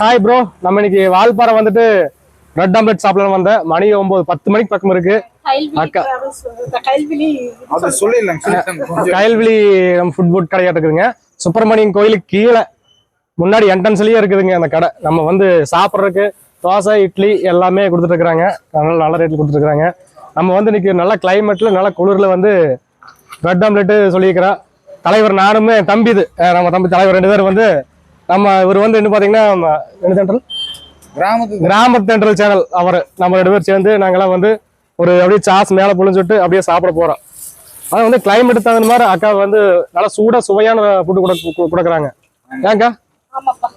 Hi bro, நம்ம இன்னைக்கு வால்பாறை வந்துட்டு ரெட் ஆம்லெட் சாப்பிடலாம் வந்தேன். மணி 9-10 மணிக்கு பக்கம் இருக்கு. அக்கா கயல்விழி நம்ம ஃபுட் போட் கடையா இருக்குதுங்க. சுப்பிரமணியன் கோயிலுக்கு கீழே முன்னாடி என்ட்ரன்ஸ்லயே இருக்குதுங்க அந்த கடை. நம்ம வந்து சாப்பிட்றதுக்கு தோசை இட்லி எல்லாமே கொடுத்துட்டு இருக்கிறாங்க. நல்ல ரேட்ல கொடுத்துட்டு இருக்காங்க. நம்ம வந்து இன்னைக்கு நல்ல கிளைமேட்ல நல்ல குளிர்ல வந்து ரெட் ஆம்லெட் சொல்லியிருக்கிறோம். தலைவர் நானுமே தம்பி இது நம்ம தம்பி தலைவர் 2 பேர் வந்து நம்ம இவர் வந்து என்ன பாத்தீங்கன்னா கிராமத்து தென்றல் சேனல் அவர் நம்ம 2 பேர் சேர்ந்து நாங்கெல்லாம் வந்து ஒரு அப்படியே சாஸ் மேல புழிஞ்சுட்டு அப்படியே சாப்பிட போறோம். அது வந்து கிளைமேட் தகுந்த மாதிரி அக்கா வந்து நல்லா சூடா சுவையான ஃபுட்டு கொடுக்குறாங்க. ஏங்கா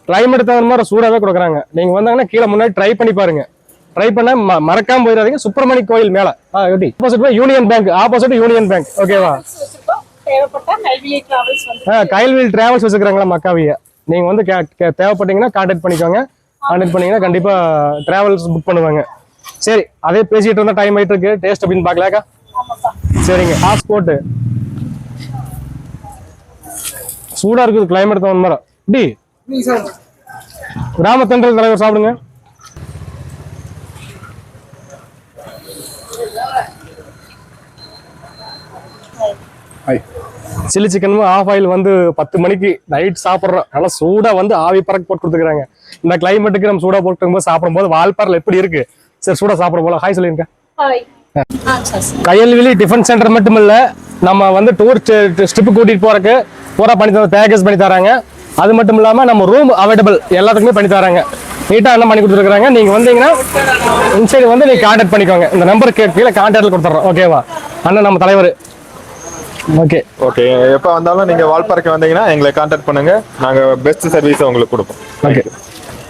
கிளைமேட் தகுந்த மாதிரி சூடாவே கொடுக்குறாங்க. நீங்க வந்தாங்கன்னா கீழே முன்னாடி ட்ரை பண்ணி பாருங்க. ட்ரை பண்ண மறக்காம போயிடாதீங்க. சுப்பிரமணிய கோயில் மேல opposite union bank, opposite union bank. ஓகேவா? கயல்விழி டிராவல்ஸ் வச்சுக்கிறாங்களா மக்காவிய. நீங்க வந்து தேவைப்பட்டீங்கன்னா கான்டாக்ட் பண்ணிக்கோங்க. கான்டாக்ட் பண்ணீங்கன்னா கண்டிப்பா டிராவல்ஸ் புக் பண்ணுவாங்க. சரி, அதே பேசிட்டு இருந்தா டைம் ஆயிட்டு இருக்கு. டேஸ்ட் அப்படின்னு பாக்கலாக்கா? சரிங்க. பாஸ்போர்ட் சூடா இருக்குது கிளைமேட் தகுந்த மாதிரி. இப்படி கிராமத்தன்றல் தலைவர் சாப்பிடுங்க. சில்லி சிக்கன் ஆஃப் ஆயில் வந்து 10 மணிக்கு நைட் சாப்பிட்றோம். நல்லா சூடா வந்து ஆவி பறக்க போட்டு கொடுத்துருக்காங்க. இந்த கிளைமேட்டுக்கு நம்ம சூடா போட்டு சாப்பிடும்போது வால்பாறையில் எப்படி இருக்கு? சரி, சூடா சாப்பிட போல. ஹாய் சொல்லிருங்க. கயல்விழி டிஃபன் சென்டர் மட்டும் இல்ல, நம்ம வந்து டூர் ட்ரிப்பு கூட்டிட்டு போறதுக்கு பூரா பண்ணி தர பேக்கேஜ் பண்ணி தராங்க. அது மட்டும் இல்லாம நம்ம ரூம் அவைலபிள் எல்லாத்துக்குமே பண்ணி தராங்க. நீட்டா என்ன பண்ணி கொடுத்துருக்காங்க. நீங்க வந்தீங்கன்னா இன்சைடு வந்து நீங்க கான்டாக்ட் பண்ணிக்கோங்க. இந்த நம்பருக்கு கீழே கான்டாக்ட்ல கொடுத்துறோம். ஓகேவா? அண்ணன் நம்ம தலைவர். Okay okay. எப்போ வந்தாலும் நீங்க வால்பாறைக்கு வந்தீங்கன்னா எங்களை கான்டாக்ட் பண்ணுங்க. நாங்க பெஸ்ட் சர்வீஸ் உங்களுக்கு கொடுப்போம். ஓகே.